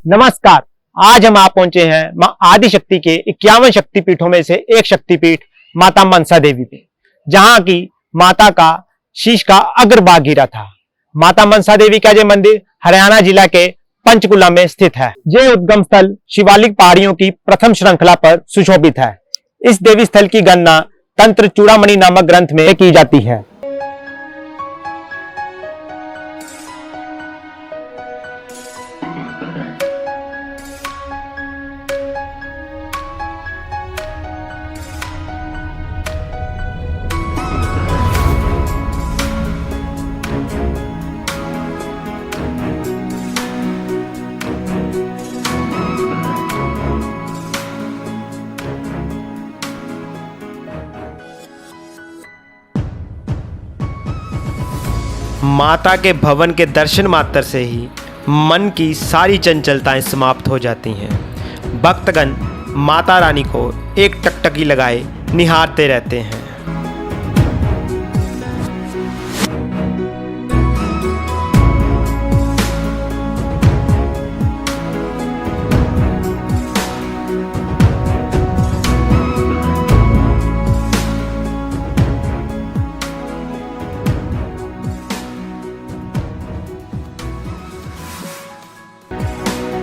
नमस्कार। आज हम आप पहुंचे हैं मां आदिशक्ति के 51 शक्तिपीठों में से एक शक्तिपीठ माता मनसा देवी पे, जहां की माता का शीश का अग्रभाग गिरा था। माता मनसा देवी का यह मंदिर हरियाणा जिला के पंचकुला में स्थित है। यह उद्गम स्थल शिवालिक पहाड़ियों की प्रथम श्रृंखला पर सुशोभित है। इस देवी स्थल की गणना तंत्र चूड़ामणि नामक ग्रंथ में की जाती है। माता के भवन के दर्शन मात्र से ही मन की सारी चंचलताएं समाप्त हो जाती हैं। भक्तगण माता रानी को एक टकटकी लगाए निहारते रहते हैं।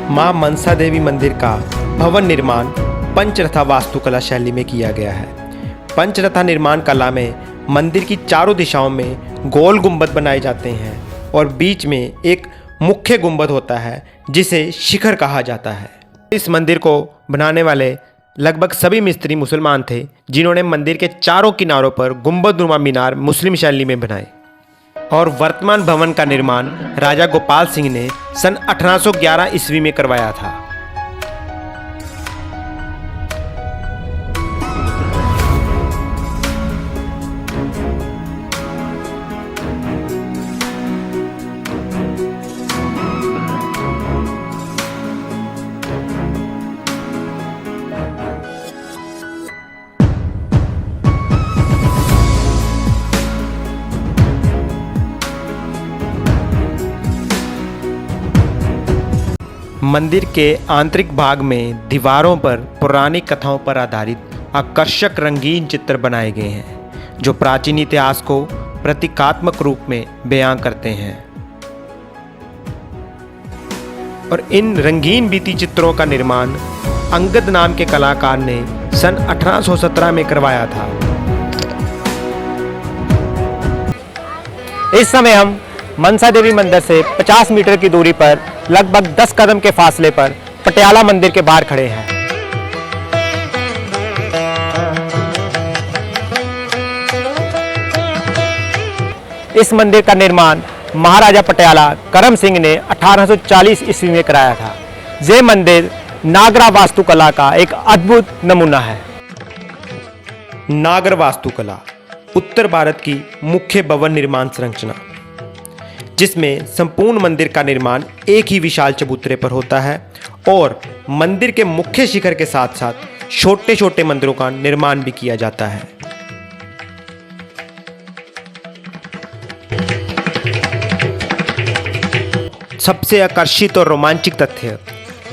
मां मनसा देवी मंदिर का भवन निर्माण पंचरथा वास्तुकला शैली में किया गया है। पंचरथा निर्माण कला में मंदिर की चारों दिशाओं में गोल गुंबद बनाए जाते हैं और बीच में एक मुख्य गुंबद होता है जिसे शिखर कहा जाता है। इस मंदिर को बनाने वाले लगभग सभी मिस्त्री मुसलमान थे, जिन्होंने मंदिर के चारों किनारों पर गुंबदनुमा मीनार मुस्लिम शैली में बनाए। और वर्तमान भवन का निर्माण राजा गोपाल सिंह ने सन 1811 ईस्वी में करवाया था। मंदिर के आंतरिक भाग में दीवारों पर पौराणिक कथाओं पर आधारित आकर्षक रंगीन चित्र बनाए गए हैं, जो प्राचीन इतिहास को प्रतीकात्मक रूप में बयां करते हैं। और इन रंगीन भित्ति चित्रों का निर्माण अंगद नाम के कलाकार ने सन 1817 में करवाया था। इस समय हम मनसा देवी मंदिर से 50 मीटर की दूरी पर लगभग 10 कदम के फासले पर पटियाला मंदिर के बाहर खड़े हैं। इस मंदिर का निर्माण महाराजा पटियाला करम सिंह ने 1840 ईस्वी में कराया था। यह मंदिर नागरा वास्तुकला का एक अद्भुत नमूना है। नागर वास्तुकला उत्तर भारत की मुख्य भवन निर्माण संरचना, जिसमें संपूर्ण मंदिर का निर्माण एक ही विशाल चबूतरे पर होता है और मंदिर के मुख्य शिखर के साथ साथ छोटे छोटे मंदिरों का निर्माण भी किया जाता है। सबसे आकर्षित और रोमांचक तथ्य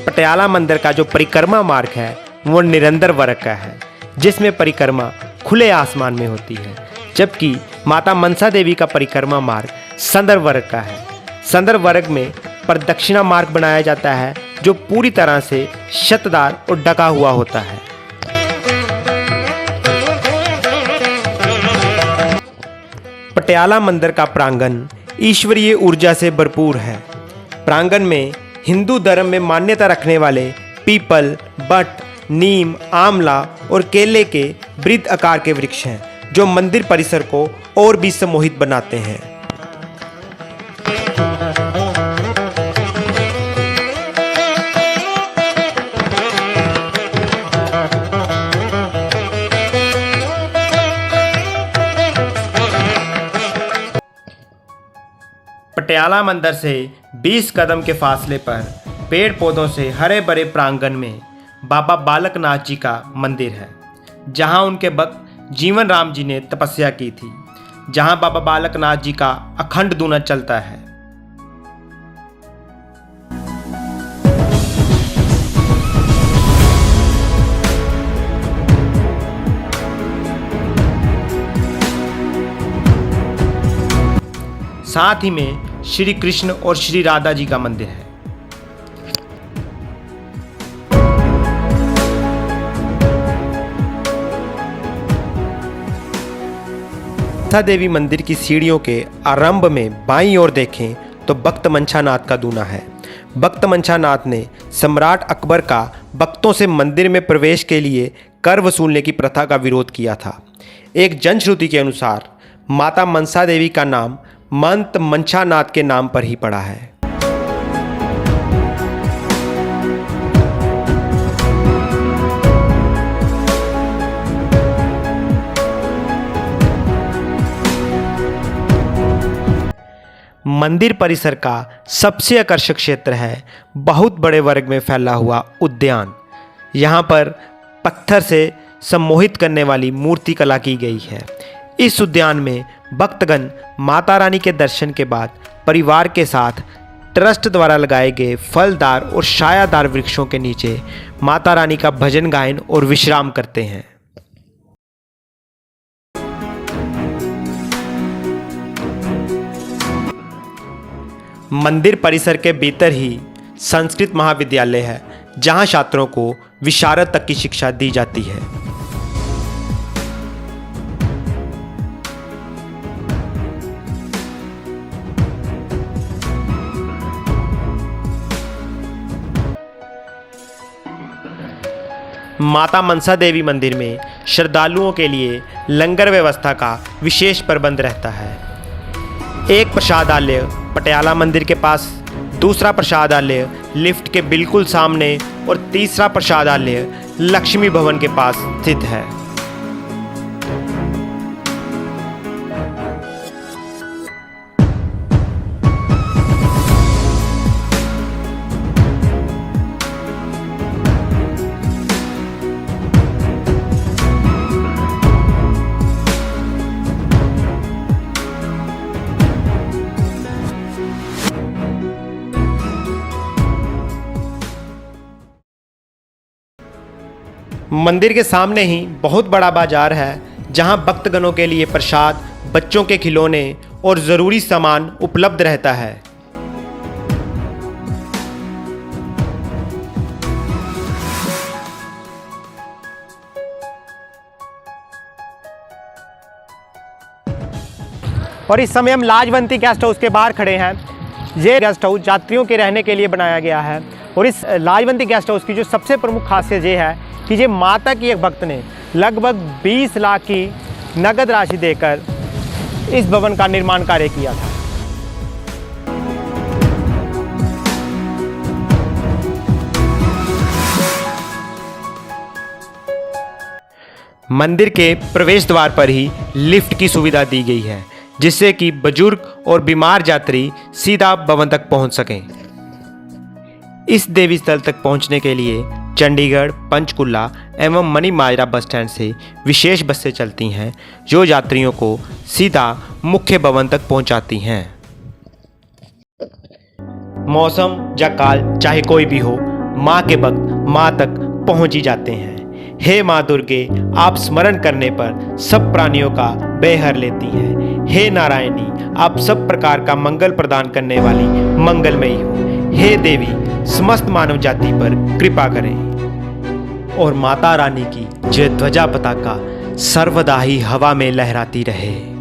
पटियाला मंदिर का जो परिक्रमा मार्ग है वो निरंतर वर्ग का है, जिसमें परिक्रमा खुले आसमान में होती है, जबकि माता मनसा देवी का परिक्रमा मार्ग संदर्भ वर्ग का है। संदर्भ वर्ग में प्रदक्षिणा मार्ग बनाया जाता है, जो पूरी तरह से छतदार और ढका हुआ होता है। पटियाला मंदिर का प्रांगण ईश्वरीय ऊर्जा से भरपूर है। प्रांगण में हिंदू धर्म में मान्यता रखने वाले पीपल, बट, नीम, आंवला और केले के वृत्त आकार के वृक्ष हैं, जो मंदिर परिसर को और भी सम्मोहित बनाते हैं। पटियाला मंदिर से 20 कदम के फासले पर पेड़ पौधों से हरे भरे प्रांगण में बाबा बालकनाथ जी का मंदिर है, जहां उनके भक्त जीवन राम जी ने तपस्या की थी, जहां बाबा बालकनाथ जी का अखंड धुना चलता है। साथ ही में श्री कृष्ण और श्री राधा जी का मंदिर है। मनसा देवी मंदिर की सीढ़ियों के आरंभ में बाईं ओर देखें तो भक्त मंशानाथ का दूना है। भक्त मंशानाथ ने सम्राट अकबर का भक्तों से मंदिर में प्रवेश के लिए कर वसूलने की प्रथा का विरोध किया था। एक जनश्रुति के अनुसार माता मनसा देवी का नाम महंत मंशानाथ के नाम पर ही पड़ा है। मंदिर परिसर का सबसे आकर्षक क्षेत्र है बहुत बड़े वर्ग में फैला हुआ उद्यान। यहाँ पर पत्थर से सम्मोहित करने वाली मूर्ति कला की गई है। इस उद्यान में भक्तगण माता रानी के दर्शन के बाद परिवार के साथ ट्रस्ट द्वारा लगाए गए फलदार और छायादार वृक्षों के नीचे माता रानी का भजन गायन और विश्राम करते हैं। मंदिर परिसर के भीतर ही संस्कृत महाविद्यालय है, जहां छात्रों को विशारद तक की शिक्षा दी जाती है। माता मनसा देवी मंदिर में श्रद्धालुओं के लिए लंगर व्यवस्था का विशेष प्रबंध रहता है। एक प्रसादालय पटियाला मंदिर के पास, दूसरा प्रसादालय लिफ्ट के बिल्कुल सामने और तीसरा प्रसादालय लक्ष्मी भवन के पास स्थित है। मंदिर के सामने ही बहुत बड़ा बाजार है, जहां भक्तगणों के लिए प्रसाद, बच्चों के खिलौने और ज़रूरी सामान उपलब्ध रहता है। और इस समय हम लाजवंती गेस्ट हाउस के बाहर खड़े हैं। ये गेस्ट हाउस यात्रियों के रहने के लिए बनाया गया है और इस लाजवंती गेस्ट हाउस की जो सबसे प्रमुख खासियत ये है कि ये माता की एक भक्त ने लगभग 20 लाख की नगद राशि देकर इस भवन का निर्माण कार्य किया था। मंदिर के प्रवेश द्वार पर ही लिफ्ट की सुविधा दी गई है, जिससे कि बुजुर्ग और बीमार यात्री सीधा भवन तक पहुंच सकें। इस देवी स्थल तक पहुंचने के लिए चंडीगढ़, पंचकुला एवं मनी माजरा बस स्टैंड से विशेष बसें चलती हैं, जो यात्रियों को सीधा मुख्य भवन तक पहुंचाती हैं। मौसम या काल चाहे कोई भी हो, माँ के भक्त माँ तक पहुंच ही जाते हैं। हे माँ दुर्गे, आप स्मरण करने पर सब प्राणियों का बेहर लेती हैं। हे नारायणी, आप सब प्रकार का मंगल प्रदान करने वाली मंगलमयी हो। हे देवी, समस्त मानव जाति पर कृपा करें और माता रानी की जय ध्वजा पताका सर्वदा ही हवा में लहराती रहे।